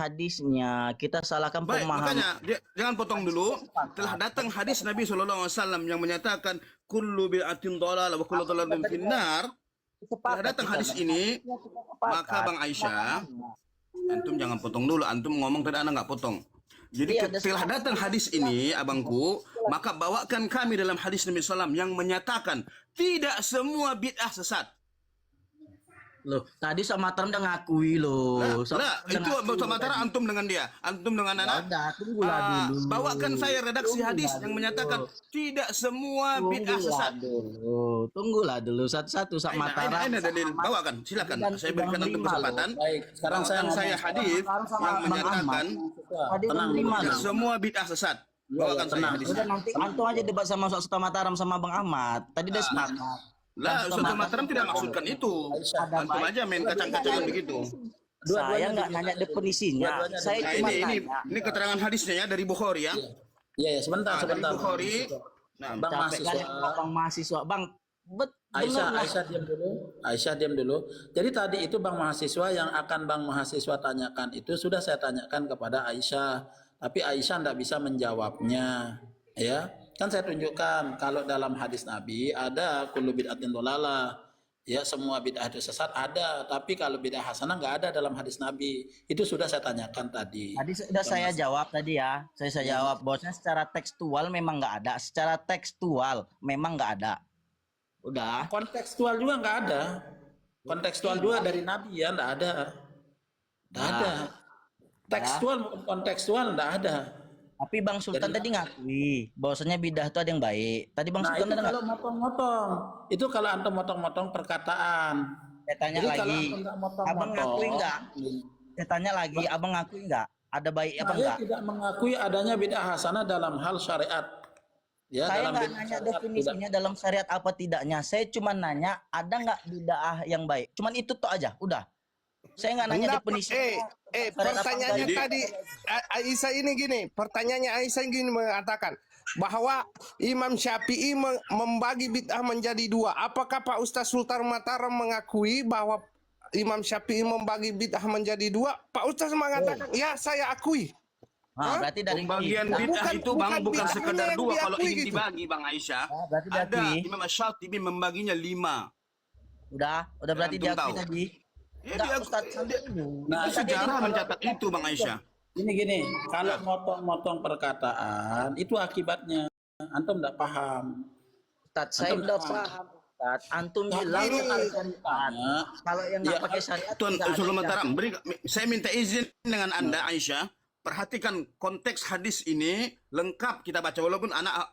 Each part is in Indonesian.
hadisnya, kita salahkan Baik, pemahaman. makanya jangan potong dulu. Telah datang hadis Nabi SAW yang menyatakan kullu bid'atin dhalalah wa kullu dhalalatin finnar. Telah datang hadis ini, maka Bang Aisyah, antum jangan potong dulu. Antum ngomong tadi Anda nggak potong. Jadi setelah datang hadis ini, abangku, maka bawakan kami dalam hadis Nabi SAW yang menyatakan tidak semua bid'ah sesat. Loh, tadi Sok Mataram udah ngakui loh. Nah, itu Mataram antum dengan dia, antum dengan anak. Udah, tunggulah dulu. Bawakan saya redaksi hadis yang menyatakan tidak semua bid'ah sesat. Tunggulah dulu satu-satu Sok Mataram. Ini dalil, bawakan, silakan. Saya berikan antum kesempatan. Baik, sekarang saya hadis yang menyatakan tidak semua bid'ah sesat. Bawakan saya hadis. Udah nanti antum aja debat sama Sok Mataram sama Bang Ahmad. Tadi udah sepakat. Lah, Ustaz Mataram tidak maksudkan itu. Antum aja main kacang-kacangan begitu. Saya nggak nanya definisinya. Saya Nah, cuma ini keterangan hadisnya ya dari Bukhari ya. Iya, sebentar. Dari Bukhari. Nah, Bang mahasiswa. Bang mahasiswa, Bang. Aisyah diam dulu. Jadi tadi itu Bang mahasiswa yang akan Bang mahasiswa tanyakan itu sudah saya tanyakan kepada Aisyah, tapi Aisyah tidak bisa menjawabnya, ya. Kan saya tunjukkan kalau dalam hadis Nabi ada kullu bid'atin dhalalah, ya semua bid'ah itu sesat ada, tapi kalau bid'ah hasanah nggak ada dalam hadis Nabi. Itu sudah saya tanyakan tadi. Tadi sudah saya jawab tadi ya. Saya jawab bahwasanya secara tekstual memang nggak ada. Secara tekstual memang nggak ada. Udah. Kontekstual juga nggak ada. Kontekstual juga dari Nabi ya nggak ada. Nggak ada. Tekstual kontekstual nggak ada. Tapi Bang Sultan tadi ngakui bahwasanya bidah itu ada yang baik. Tadi Bang Sultan itu kalau motong-motong, itu kalau antum motong-motong perkataan. Saya tanya Jadi lagi, Abang ngakui nggak? Saya tanya lagi, Abang ngakui nggak? Ada baik apa enggak? Saya tidak mengakui adanya bid'ah hasanah dalam hal syariat. Ya, Saya nggak nanya definisinya dalam syariat apa tidaknya. Saya cuma nanya ada nggak bid'ah yang baik. Cuman itu tuh aja, udah. Saya nggak nanya definisi. Pertanyaannya tadi Aisyah ini gini, pertanyaannya Aisyah gini mengatakan bahwa Imam Syafi'i membagi bid'ah menjadi dua. Apakah Pak Ustaz Sultan Mataram mengakui bahwa Imam Syafi'i membagi bid'ah menjadi dua? Pak Ustaz mengatakan, ya saya akui. Berarti dari pembagian bid'ah itu Bang bukan sekedar dua. Kalau ingin gitu. dibagi Bang Aisyah, berarti ada Imam Syafi'i membaginya 5. Udah berarti diakui tadi. Ya, sejarah mencatat itu Bang Aisyah. Gini, kalau motong-motong perkataan itu akibatnya antum tidak paham. Ustaz, saya udah paham. Ustaz, antum bilang kalau yang nggak pakai syariat. Tuan Sultan Mataram, saya minta izin dengan Anda Aisyah, perhatikan konteks hadis ini lengkap kita baca walaupun anak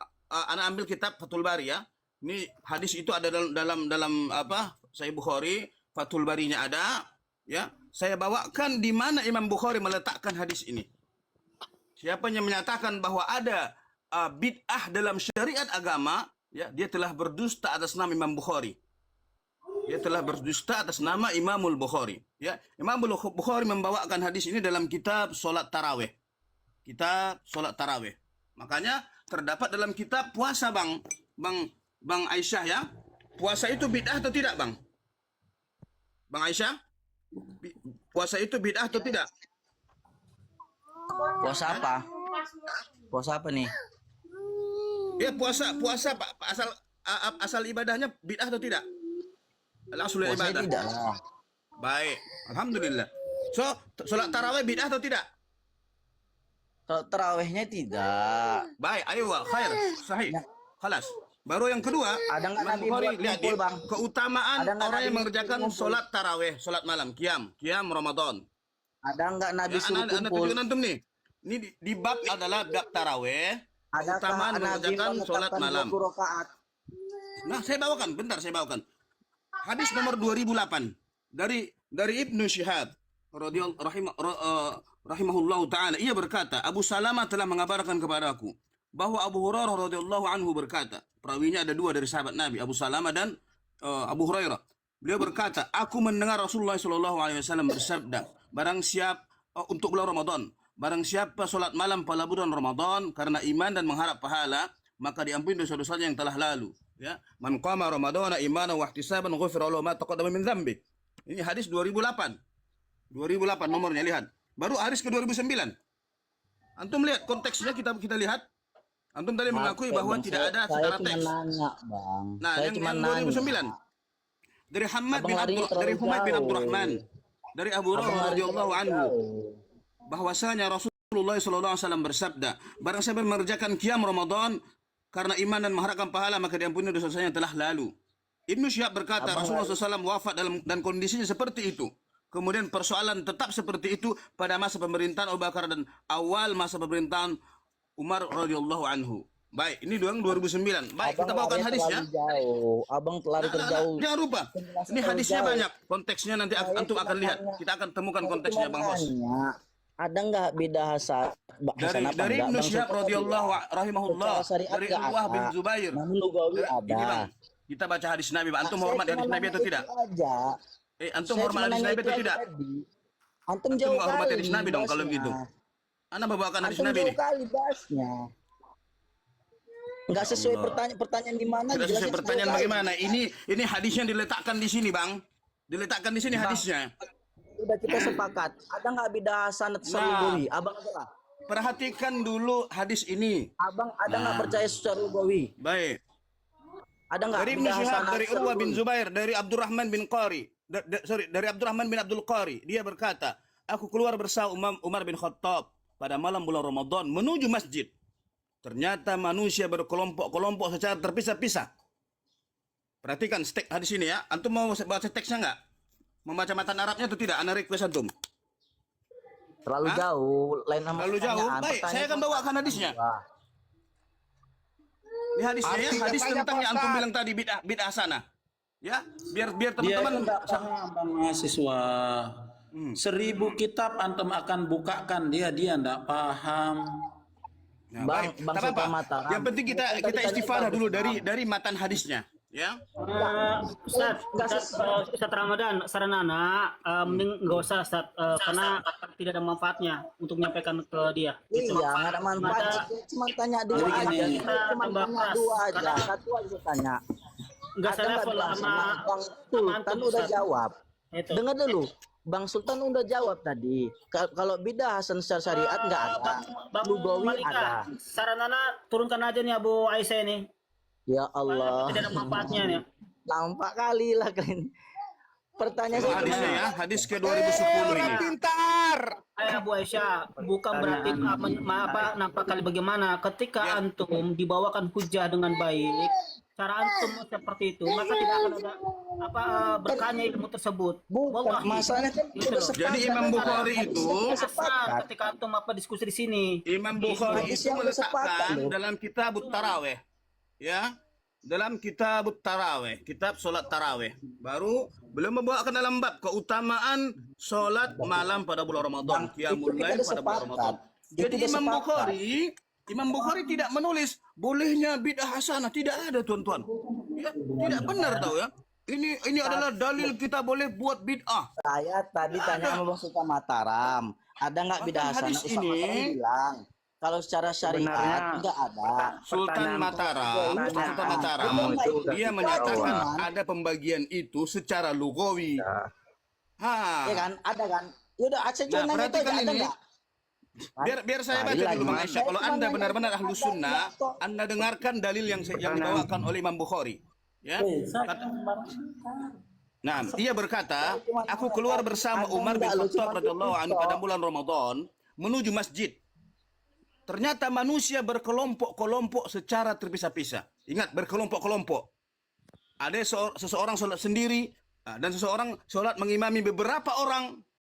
ambil kitab Fathul Bari ya. Ini hadis itu ada dalam apa? Sahih Bukhari. Fathul Barinya ada, ya. Saya bawakan di mana Imam Bukhari meletakkan hadis ini. Siapa yang menyatakan bahwa ada bid'ah dalam syariat agama, ya, dia telah berdusta atas nama Imam Bukhari. Dia telah berdusta atas nama Imamul Bukhari, ya. Imamul Bukhari membawakan hadis ini dalam kitab Salat Tarawih. Kitab Salat Tarawih. Makanya terdapat dalam kitab puasa, Bang Aisyah ya. Puasa itu bid'ah atau tidak, Bang? Bang Aisyah, puasa itu bid'ah atau tidak? Puasa apa? Puasa apa nih? Ya puasa Pak, asal ibadahnya bid'ah atau tidak? Al-aslul ibadah. Tidak lah. Baik, alhamdulillah. So, salat tarawih bid'ah atau tidak? Kalau tarawihnya tidak. Baik, ayo khair, sahih. Khalas. Baru yang kedua, ada nggak Nabi Bukhari, buat lihat kumpul, Bang? keutamaan orang yang mengerjakan kumpul? sholat tarawih, sholat malam, qiyam Ramadan. Ada nggak Nabi Ya, suruh anda kumpul? tunjukkan antum nih. Ini di bab adalah bab tarawih, keutamaan mengerjakan sholat malam. Nah, saya bawakan. Hadis nomor 2008 dari Ibnu Syihab rahimahullahu taala, ia berkata, Abu Salamah telah mengabarkan kepadaku bahwa Abu Hurairah radhiyallahu anhu berkata, perawinya ada dua dari sahabat Nabi, Abu Salamah dan Abu Hurairah. Beliau berkata, aku mendengar Rasulullah SAW bersabda, barang siapa untuk bulan Ramadan, barang siapa solat malam pada bulan Ramadan karena iman dan mengharap pahala, maka diampuni dosa-dosanya yang telah lalu. Ya, man qama Ramadana imanan wa ihtisaban ghufira lahu ma taqaddama min dzambi. Ini hadis 2008 nomornya, lihat. baru hadis ke 2009. Antum lihat konteksnya, kita lihat. Antum tadi mengakui bahwa Bang, tidak ada saya secara cuma teks. nanya, Bang. Nah, Saya yang cuma 2009 dari Hamad Abang bin larinya Abdul, dari terlalu Humaid bin jauh. Abdurrahman, dari Abu Abang Hurairah lari radhiyallahu terlalu anhu, jauh. bahwasanya Rasulullah sallallahu alaihi wasallam bersabda, barang siapa yang mengerjakan qiyam Ramadan karena iman dan mengharapkan pahala, maka diampuni dosanya telah lalu. Ibnu Syihab berkata, Rasulullah SAW wafat dan kondisinya seperti itu. Kemudian persoalan tetap seperti itu pada masa pemerintahan Abu Bakar dan awal masa pemerintahan Umar radhiyallahu anhu. Baik, ini 2009. Baik, kita bawakan lari hadisnya. terlalu jauh. Abang lari terjauh. Jangan lupa. Penjelasan Ini hadisnya terlalu banyak. Konteksnya nanti Saya antum cuma akan lihat. nanya. Kita akan temukan Saya konteksnya, cuma Bang Bos. nanya, ada nggak beda hasan Dari Ibnu Syihab radhiyallahu rahimahullah, dari Urwah bin Zubair. Namun lugawi Ini ada. Bang, kita baca hadis Nabi, Bang. Antum Saya hormat cuma hadis Nabi nanya atau itu tidak? aja. Antum Saya hormat cuma hadis nanya Nabi itu atau aja tidak? tadi. Antum Antum jauh nggak hormat kali hadis Nabi dong kalau bahasnya. begitu. Anda membawakan hadis Antum Nabi jauh nih. kali bahasnya. Nggak sesuai pertanyaan di mana? Tidak sesuai jelasin pertanyaan jauh kali. bagaimana? Ini hadisnya diletakkan di sini, Bang. Diletakkan di sini hadisnya. Udah kita sepakat. Ada nggak beda sanad lugawi? Abang aja lah. Perhatikan dulu hadis ini. Abang ada nggak percaya secara lugawi? Baik. Ada nggak Dari Ibnu beda Syihab, sanad dari secara Urwah bin lugawi? Zubair, dari Abdurrahman bin Qari. Dari Abdurrahman bin Abdul Qari. Dia berkata, aku keluar bersama Umar bin Khattab pada malam bulan Ramadan menuju masjid. Ternyata manusia berkelompok-kelompok secara terpisah-pisah. Perhatikan hadis ini ya. Antum mau baca teksnya nggak? Membaca matan Arabnya atau tidak? Ana request antum. Terlalu jauh, lain sama Terlalu jauh. pertanyaan. Baik, saya akan Pertanyaan bawakan hadisnya. Wah. Ini hadisnya ya, Artinya hadis banyak, tentang yang antum Ustaz. bilang tadi bid'ah sana. Ya, biar Dia teman-teman itu nggak paham, Bang mahasiswa. 1000 kitab antum akan bukakan, dia nggak paham. Nah, Bang- baik. Bang Tak apa-apa. Sultan Mataram. Yang penting kita Tadi tanya istifadah bagus, dulu Bang. dari matan hadisnya, ya. Ustaz Ramadan, saran anak, mending nggak usah Ustaz, karena tidak ada manfaatnya untuk menyampaikan ke dia. Iya, nggak ada manfaat. Cuma tanya dua Jadi aja. gini. Cuma Tambah tanya keras. dua aja. Satu aja tanya. Nggak Ada nggak selevel bilang sama Bang Sultan antum, udah Ustaz. jawab. Itu. Dengar dulu. Bang Sultan udah jawab tadi. Kalau bidah hasan secara syariat nggak ada. Bang Lugawi Malika, ada. saran anak turunkan aja nih Abu Aisyah ini. Ya Allah. Tidak ada manfaatnya nih. Nampak kali lah kalian. Pertanyaan saya Hadisnya cuma ya, hadis ke 2010 orang ini. pintar. Abu Aisyah, bukan berarti nampak kali bagaimana ketika antum dibawakan hujah dengan baik, cara antum seperti itu, maka tidak akan ada berkahnya ilmu tersebut. bukan Wallahi. masalahnya kan Gitu udah loh. sepakat. Jadi Imam Bukhari itu, Asal ketika antum diskusi di sini. Imam Bukhari Hadis itu yang udah sepakat meletakkan loh. dalam kitab taraweh, ya, dalam kitab taraweh, kitab solat taraweh. Baru beliau membawakan dalam bab keutamaan solat malam pada bulan Ramadan, qiyamul Itu kita lail udah pada bulan sepakat. Ramadan. Itu Jadi udah sepakat. Imam Bukhari tidak menulis bolehnya bid'ah hasanah, tidak ada tuan-tuan. Ya, tidak benar tahu ya. Ini adalah dalil kita boleh buat bid'ah. Saya tadi tanya sama Bang Sultan Mataram, ada nggak bidah Bahkan hasanah? hadis Ustaz ini- Mataram bilang kalau secara syariat nggak ada. Sultan Mataram, dia menyatakan ada pembagian itu secara lugawi. Ya kan? Ada kan? Yaudah, saya cuma Nah, nanya itu aja, perhatikan ada ini. nggak? Biar saya baca dulu Bang Aisyah. Kalau Anda benar-benar ahlu sunnah, Anda dengarkan dalil yang dibawakan oleh Imam Bukhari. Ya. Nah, ia berkata, aku keluar bersama Umar bin Khattab radhiyallahu anhu pada bulan Ramadan menuju masjid. Ternyata manusia berkelompok-kelompok secara terpisah-pisah. Ingat, berkelompok-kelompok. Ada seseorang sholat sendiri, dan seseorang sholat mengimami beberapa orang.